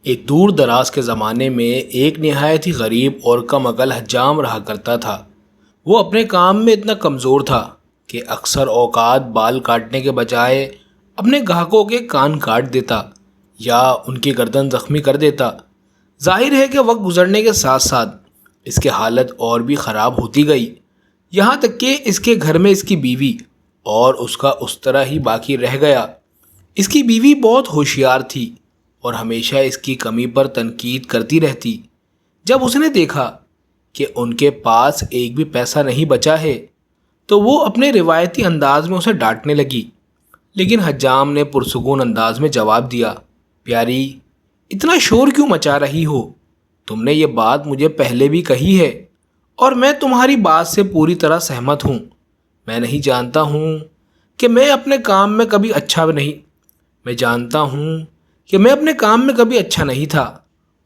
ایک دور دراز کے زمانے میں ایک نہایت ہی غریب اور کم عقل حجام رہا کرتا تھا۔ وہ اپنے کام میں اتنا کمزور تھا کہ اکثر اوقات بال کاٹنے کے بجائے اپنے گاہکوں کے کان کاٹ دیتا یا ان کی گردن زخمی کر دیتا۔ ظاہر ہے کہ وقت گزرنے کے ساتھ ساتھ اس کی حالت اور بھی خراب ہوتی گئی، یہاں تک کہ اس کے گھر میں اس کی بیوی اور اس کا اس طرح ہی باقی رہ گیا۔ اس کی بیوی بہت ہوشیار تھی اور ہمیشہ اس کی کمی پر تنقید کرتی رہتی۔ جب اس نے دیکھا کہ ان کے پاس ایک بھی پیسہ نہیں بچا ہے تو وہ اپنے روایتی انداز میں اسے ڈانٹنے لگی، لیکن حجام نے پرسکون انداز میں جواب دیا، پیاری، اتنا شور کیوں مچا رہی ہو؟ تم نے یہ بات مجھے پہلے بھی کہی ہے اور میں تمہاری بات سے پوری طرح سہمت ہوں۔ میں نہیں جانتا ہوں کہ میں اپنے کام میں کبھی اچھا نہیں تھا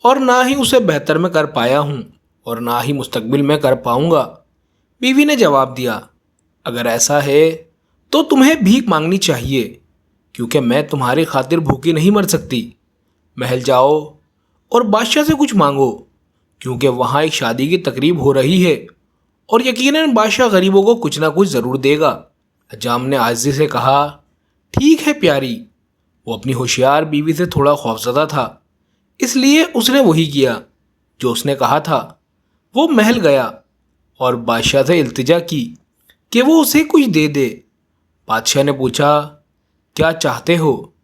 اور نہ ہی اسے بہتر میں کر پایا ہوں اور نہ ہی مستقبل میں کر پاؤں گا۔ بیوی نے جواب دیا، اگر ایسا ہے تو تمہیں بھیک مانگنی چاہیے، کیونکہ میں تمہاری خاطر بھوکی نہیں مر سکتی۔ محل جاؤ اور بادشاہ سے کچھ مانگو، کیونکہ وہاں ایک شادی کی تقریب ہو رہی ہے اور یقیناً بادشاہ غریبوں کو کچھ نہ کچھ ضرور دے گا۔ حجام نے عاجزی سے کہا، ٹھیک ہے پیاری۔ وہ اپنی ہوشیار بیوی سے تھوڑا خوفزدہ تھا، اس لیے اس نے وہی کیا جو اس نے کہا تھا۔ وہ محل گیا اور بادشاہ سے التجا کی کہ وہ اسے کچھ دے دے۔ بادشاہ نے پوچھا، کیا چاہتے ہو؟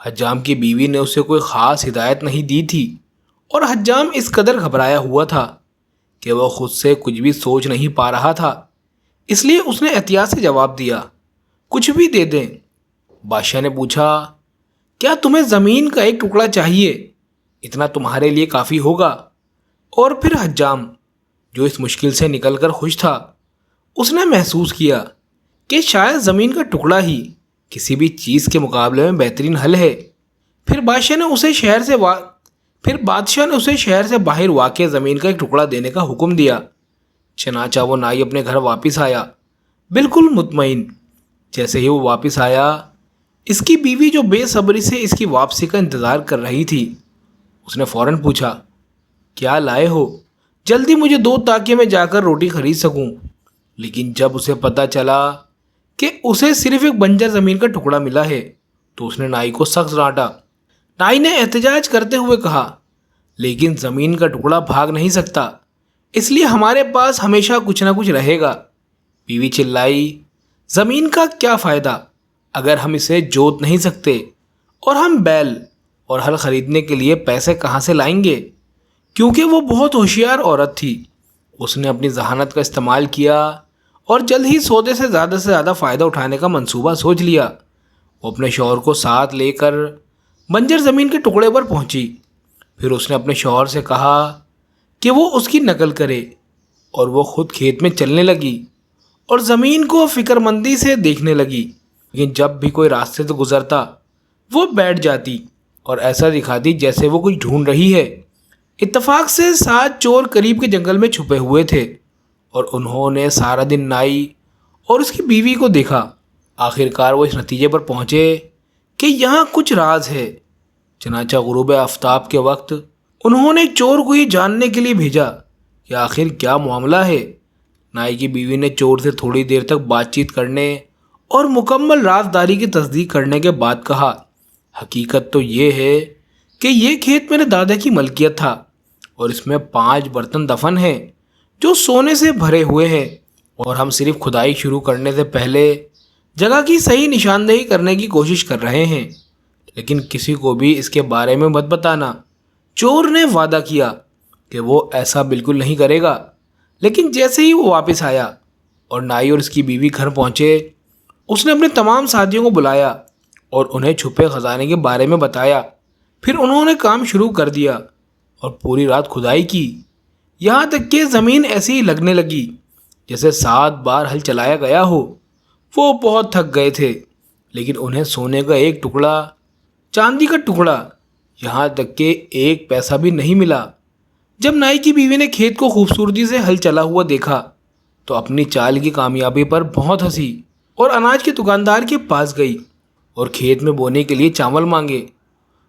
حجام کی بیوی نے اسے کوئی خاص ہدایت نہیں دی تھی اور حجام اس قدر گھبرایا ہوا تھا کہ وہ خود سے کچھ بھی سوچ نہیں پا رہا تھا، اس لیے اس نے احتیاط سے جواب دیا، کچھ بھی دے دیں۔ بادشاہ نے پوچھا، کیا تمہیں زمین کا ایک ٹکڑا چاہیے؟ اتنا تمہارے لیے کافی ہوگا۔ اور پھر حجام، جو اس مشکل سے نکل کر خوش تھا، اس نے محسوس کیا کہ شاید زمین کا ٹکڑا ہی کسی بھی چیز کے مقابلے میں بہترین حل ہے۔ پھر بادشاہ نے اسے شہر سے باہر واقع زمین کا ایک ٹکڑا دینے کا حکم دیا۔ چنانچہ وہ نائی اپنے گھر واپس آیا، بالکل مطمئن۔ جیسے ہی وہ واپس آیا، اس کی بیوی جو بے صبری سے اس کی واپسی کا انتظار کر رہی تھی، اس نے فوراً پوچھا، کیا لائے ہو؟ جلدی مجھے دو تاکہ میں جا کر روٹی خرید سکوں۔ لیکن جب اسے پتہ چلا کہ اسے صرف ایک بنجر زمین کا ٹکڑا ملا ہے تو اس نے نائی کو سخت ڈانٹا۔ نائی نے احتجاج کرتے ہوئے کہا، لیکن زمین کا ٹکڑا بھاگ نہیں سکتا، اس لیے ہمارے پاس ہمیشہ کچھ نہ کچھ رہے گا۔ بیوی چلائی، زمین کا کیا فائدہ اگر ہم اسے جوت نہیں سکتے، اور ہم بیل اور ہل خریدنے کے لیے پیسے کہاں سے لائیں گے؟ کیونکہ وہ بہت ہوشیار عورت تھی، اس نے اپنی ذہانت کا استعمال کیا اور جلد ہی سودے سے زیادہ فائدہ اٹھانے کا منصوبہ سوچ لیا۔ وہ اپنے شوہر کو ساتھ لے کر بنجر زمین کے ٹکڑے پر پہنچی۔ پھر اس نے اپنے شوہر سے کہا کہ وہ اس کی نقل کرے، اور وہ خود کھیت میں چلنے لگی اور زمین کو فکر مندی سے دیکھنے لگی، لیکن جب بھی کوئی راستے سے گزرتا وہ بیٹھ جاتی اور ایسا دکھاتی جیسے وہ کچھ ڈھونڈ رہی ہے۔ اتفاق سے 7 چور قریب کے جنگل میں چھپے ہوئے تھے اور انہوں نے سارا دن نائی اور اس کی بیوی کو دیکھا۔ آخر کار وہ اس نتیجے پر پہنچے کہ یہاں کچھ راز ہے۔ چنانچہ غروب آفتاب کے وقت انہوں نے چور کو یہ جاننے کے لیے بھیجا کہ آخر کیا معاملہ ہے۔ نائی کی بیوی نے چور سے تھوڑی دیر تک بات چیت کرنے اور مکمل رازداری کی تصدیق کرنے کے بعد کہا، حقیقت تو یہ ہے کہ یہ کھیت میرے دادا کی ملکیت تھا اور اس میں 5 برتن دفن ہیں جو سونے سے بھرے ہوئے ہیں، اور ہم صرف کھدائی شروع کرنے سے پہلے جگہ کی صحیح نشاندہی کرنے کی کوشش کر رہے ہیں، لیکن کسی کو بھی اس کے بارے میں مت بتانا۔ چور نے وعدہ کیا کہ وہ ایسا بالکل نہیں کرے گا، لیکن جیسے ہی وہ واپس آیا اور نائی اور اس کی بیوی گھر پہنچے، اس نے اپنے تمام ساتھیوں کو بلایا اور انہیں چھپے خزانے کے بارے میں بتایا۔ پھر انہوں نے کام شروع کر دیا اور پوری رات کھدائی کی، یہاں تک کہ زمین ایسی ہی لگنے لگی جیسے 7 بار ہل چلایا گیا ہو۔ وہ بہت تھک گئے تھے، لیکن انہیں سونے کا ایک ٹکڑا، چاندی کا ٹکڑا، یہاں تک کہ 1 پیسہ بھی نہیں ملا۔ جب نائی کی بیوی نے کھیت کو خوبصورتی سے ہل چلا ہوا دیکھا تو اپنی چال کی کامیابی پر بہت ہنسی اور اناج کے دکاندار کے پاس گئی اور کھیت میں بونے کے لیے چاول مانگے۔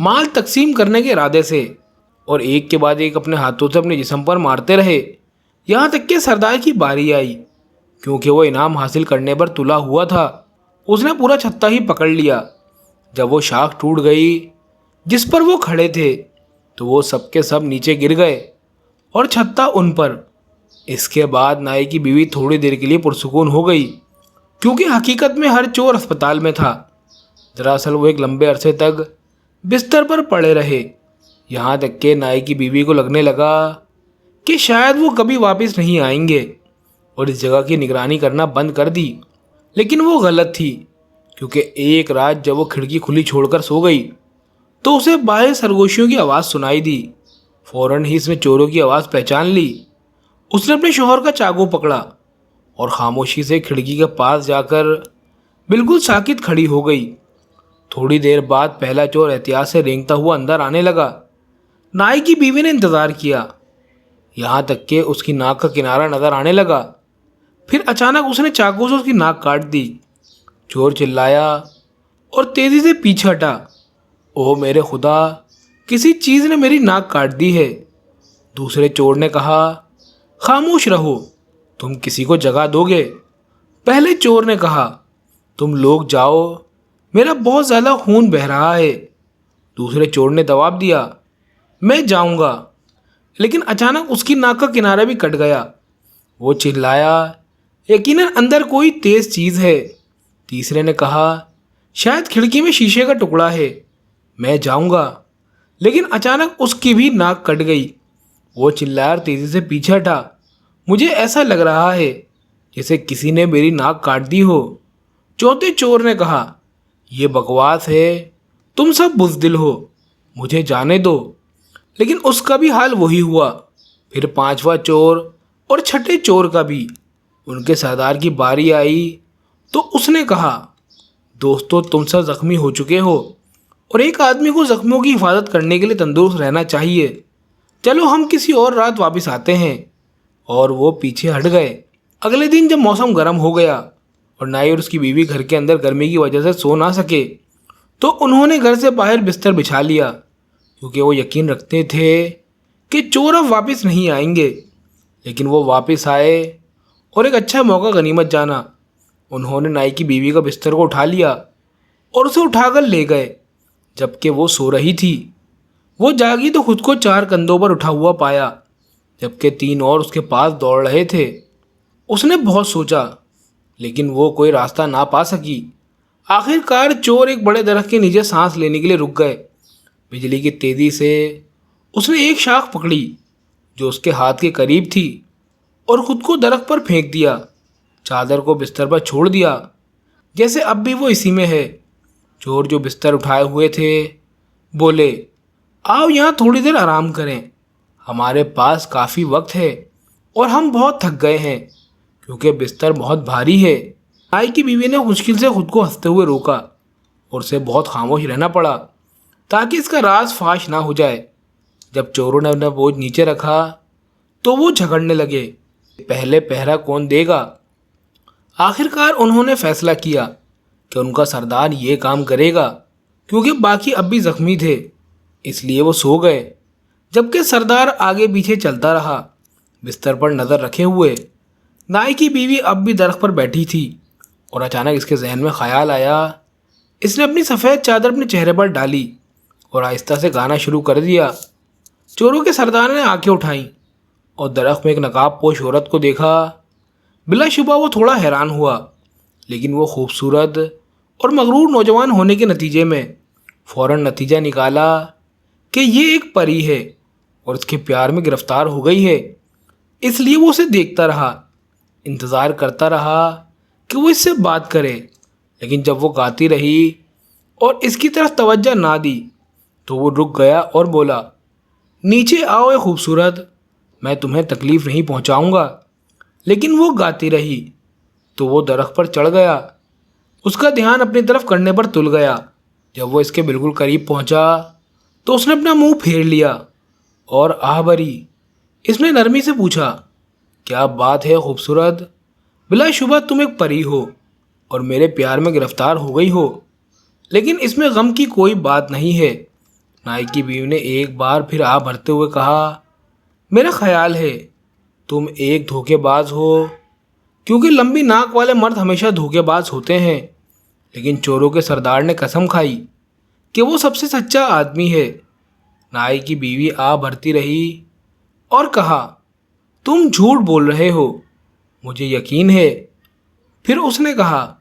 مال تقسیم کرنے کے ارادے سے، اور ایک کے بعد ایک اپنے ہاتھوں سے اپنے جسم پر مارتے رہے، یہاں تک کہ سردار کی باری آئی۔ کیونکہ وہ انعام حاصل کرنے پر تلا ہوا تھا، اس نے پورا چھتا ہی پکڑ لیا۔ جب وہ شاخ ٹوٹ گئی جس پر وہ کھڑے تھے تو وہ سب کے سب نیچے گر گئے اور چھتا ان پر۔ اس کے بعد نائی کی بیوی تھوڑی دیر کے لیے پرسکون ہو گئی، کیونکہ حقیقت میں ہر چور اسپتال میں تھا۔ دراصل وہ ایک لمبے عرصے تک بستر پر پڑے رہے، یہاں تک کہ نائی کی بیوی کو لگنے لگا کہ شاید وہ کبھی واپس نہیں آئیں گے، اور اس جگہ کی نگرانی کرنا بند کر دی۔ لیکن وہ غلط تھی، کیونکہ ایک رات جب وہ کھڑکی کھلی چھوڑ کر سو گئی تو اسے باہر سرگوشیوں کی آواز سنائی دی۔ فوراً ہی اس نے چوروں کی آواز پہچان لی۔ اس نے اپنے شوہر کا چاقو پکڑا اور خاموشی سے کھڑکی کے پاس جا کر بالکل ساکت کھڑی ہو گئی۔ تھوڑی دیر بعد پہلا چور احتیاط سے رینگتا ہوا اندر آنے لگا۔ نائی کی بیوی نے انتظار کیا، یہاں تک کہ اس کی ناک کا کنارہ نظر آنے لگا۔ پھر اچانک اس نے چاقو سے اس کی ناک کاٹ دی۔ چور چلایا اور تیزی سے پیچھے ہٹا۔ اوہ میرے خدا، کسی چیز نے میری ناک کاٹ دی ہے۔ دوسرے چور نے کہا، خاموش رہو، تم کسی کو جگا دو گے۔ پہلے چور نے کہا، تم لوگ جاؤ، میرا بہت زیادہ خون بہہ رہا ہے۔ دوسرے چور نے جواب دیا، میں جاؤں گا۔ لیکن اچانک اس کی ناک کا کنارہ بھی کٹ گیا۔ وہ چلایا، یقیناً اندر کوئی تیز چیز ہے۔ تیسرے نے کہا، شاید کھڑکی میں شیشے کا ٹکڑا ہے، میں جاؤں گا۔ لیکن اچانک اس کی بھی ناک کٹ گئی۔ وہ چلایا اور تیزی سے پیچھے ہٹا۔ مجھے ایسا لگ رہا ہے جیسے کسی نے میری ناک کاٹ دی ہو۔ چوتھے چور نے کہا، یہ بکواس ہے، تم سب بزدل ہو، مجھے جانے دو۔ لیکن اس کا بھی حال وہی ہوا۔ پھر پانچواں چور اور چھٹے چور کا بھی۔ ان کے سردار کی باری آئی تو اس نے کہا، دوستو تم سب زخمی ہو چکے ہو، اور ایک آدمی کو زخموں کی حفاظت کرنے کے لیے تندرست رہنا چاہیے۔ چلو ہم کسی اور رات واپس آتے ہیں۔ اور وہ پیچھے ہٹ گئے۔ اگلے دن جب موسم گرم ہو گیا اور نائی اور اس کی بیوی گھر کے اندر گرمی کی وجہ سے سو نہ سکے تو انہوں نے گھر سے باہر بستر بچھا لیا، کیونکہ وہ یقین رکھتے تھے کہ چور اب واپس نہیں آئیں گے۔ لیکن وہ واپس آئے اور ایک اچھا موقع غنیمت جانا۔ انہوں نے نائی کی بیوی کا بستر کو اٹھا لیا اور اسے اٹھا کر لے گئے۔ جبکہ وہ سو رہی تھی، وہ جاگی تو خود کو 4 کندھوں پر اٹھا ہوا پایا، جبکہ 3 اور اس کے پاس دوڑ رہے تھے۔ اس نے بہت سوچا، لیکن وہ کوئی راستہ نہ پا سکی۔ آخر کار چور ایک بڑے درخت کے نیچے سانس لینے کے لیے رک گئے۔ بجلی کی تیزی سے اس نے ایک شاخ پکڑی جو اس کے ہاتھ کے قریب تھی اور خود کو درخت پر پھینک دیا۔ چادر کو بستر پر چھوڑ دیا جیسے اب بھی وہ اسی میں ہے۔ چور جو بستر اٹھائے ہوئے تھے بولے، آؤ یہاں تھوڑی دیر آرام کریں، ہمارے پاس کافی وقت ہے اور ہم بہت تھک گئے ہیں کیونکہ بستر بہت بھاری ہے۔ نائی کی بیوی نے مشکل سے خود کو ہنستے ہوئے روکا اور اسے بہت خاموش رہنا پڑا تاکہ اس کا راز فاش نہ ہو جائے۔ جب چوروں نے اپنا بوجھ نیچے رکھا تو وہ جھگڑنے لگے، پہلے پہرا کون دے گا؟ آخر کار انہوں نے فیصلہ کیا کہ ان کا سردار یہ کام کرے گا، کیونکہ باقی اب بھی زخمی تھے، اس لیے وہ سو گئے، جبکہ سردار آگے پیچھے چلتا رہا بستر پر نظر رکھے ہوئے۔ نائی کی بیوی اب بھی درخت پر بیٹھی تھی اور اچانک اس کے ذہن میں خیال آیا۔ اس نے اپنی سفید چادر اپنے چہرے پر ڈالی اور آہستہ سے گانا شروع کر دیا۔ چوروں کے سردار نے آنکھیں اٹھائیں اور درخت میں ایک نقاب پوش عورت کو دیکھا۔ بلا شبہ وہ تھوڑا حیران ہوا، لیکن وہ خوبصورت اور مغرور نوجوان ہونے کے نتیجے میں فوراً نتیجہ نکالا کہ یہ ایک پری ہے اور اس کے پیار میں گرفتار ہو گئی ہے۔ اس لیے وہ اسے دیکھتا رہا، انتظار کرتا رہا کہ وہ اس سے بات کرے، لیکن جب وہ گاتی رہی اور اس کی طرف توجہ نہ دی تو وہ رک گیا اور بولا، نیچے آؤ اے خوبصورت، میں تمہیں تکلیف نہیں پہنچاؤں گا۔ لیکن وہ گاتی رہی تو وہ درخت پر چڑھ گیا۔ اس کا دھیان اپنی طرف کرنے پر تل گیا۔ جب وہ اس کے بالکل قریب پہنچا تو اس نے اپنا منہ پھیر لیا اور آہ بھری اس نے نرمی سے پوچھا، کیا بات ہے خوبصورت؟ بلا شبہ تم ایک پری ہو اور میرے پیار میں گرفتار ہو گئی ہو، لیکن اس میں غم کی کوئی بات نہیں ہے۔ نائی کی بیوی نے ایک بار پھر آہ بھرتے ہوئے کہا، میرا خیال ہے تم ایک دھوکے باز ہو، کیونکہ لمبی ناک والے مرد ہمیشہ دھوکے باز ہوتے ہیں، لیکن چوروں کے سردار نے قسم کھائی کہ وہ سب سے سچا آدمی ہے۔ نائی کی بیوی آہ بھرتی رہی اور کہا، تم جھوٹ بول رہے ہو، مجھے یقین ہے۔ پھر اس نے کہا،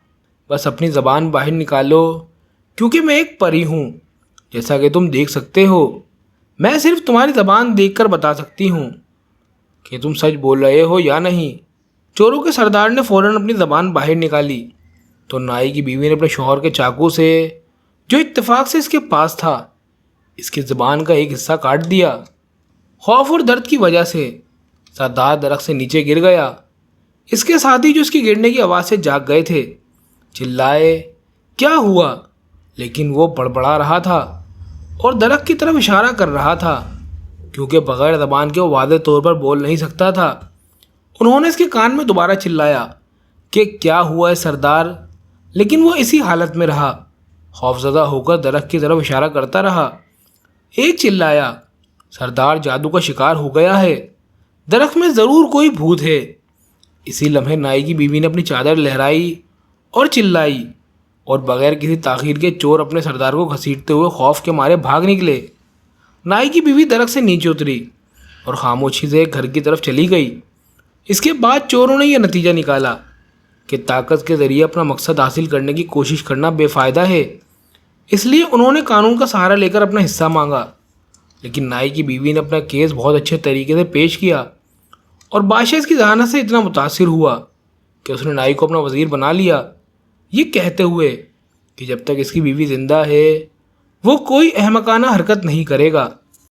بس اپنی زبان باہر نکالو، کیونکہ میں ایک پری ہوں، جیسا کہ تم دیکھ سکتے ہو۔ میں صرف تمہاری زبان دیکھ کر بتا سکتی ہوں کہ تم سچ بول رہے ہو یا نہیں۔ چوروں کے سردار نے فوراً اپنی زبان باہر نکالی تو نائی کی بیوی نے اپنے شوہر کے چاقو سے، جو اتفاق سے اس کے پاس تھا، اس کی زبان کا ایک حصہ کاٹ دیا۔ خوف اور درد کی وجہ سے سردار درخت سے نیچے گر گیا۔ اس کے ساتھی جو اس کی گرنے کی آواز سے جاگ گئے تھے چلائے، کیا ہوا؟ لیکن وہ بڑبڑا رہا تھا اور درخت کی طرف اشارہ کر رہا تھا، کیونکہ بغیر زبان کے وہ واضح طور پر بول نہیں سکتا تھا۔ انہوں نے اس کے کان میں دوبارہ چلایا کہ کیا ہوا ہے سردار، لیکن وہ اسی حالت میں رہا، خوفزدہ ہو کر درخت کی طرف اشارہ کرتا رہا۔ ایک چلایا، سردار جادو کا شکار ہو گیا ہے، درخت میں ضرور کوئی بھوت ہے۔ اسی لمحے نائی کی بیوی نے اپنی چادر لہرائی اور چلائی، اور بغیر کسی تاخیر کے چور اپنے سردار کو گھسیٹتے ہوئے خوف کے مارے بھاگ نکلے۔ نائی کی بیوی درخت سے نیچے اتری اور خاموشی سے ایک گھر کی طرف چلی گئی۔ اس کے بعد چوروں نے یہ نتیجہ نکالا کہ طاقت کے ذریعے اپنا مقصد حاصل کرنے کی کوشش کرنا بے فائدہ ہے، اس لیے انہوں نے قانون کا سہارا لے کر اپنا حصہ مانگا۔ لیکن نائی کی بیوی نے اپنا کیس بہت اچھے طریقے سے پیش کیا، اور بادشاہ اس کی ذہانت سے اتنا متاثر ہوا کہ اس نے نائی کو اپنا وزیر بنا لیا، یہ کہتے ہوئے کہ جب تک اس کی بیوی زندہ ہے وہ کوئی احمقانہ حرکت نہیں کرے گا۔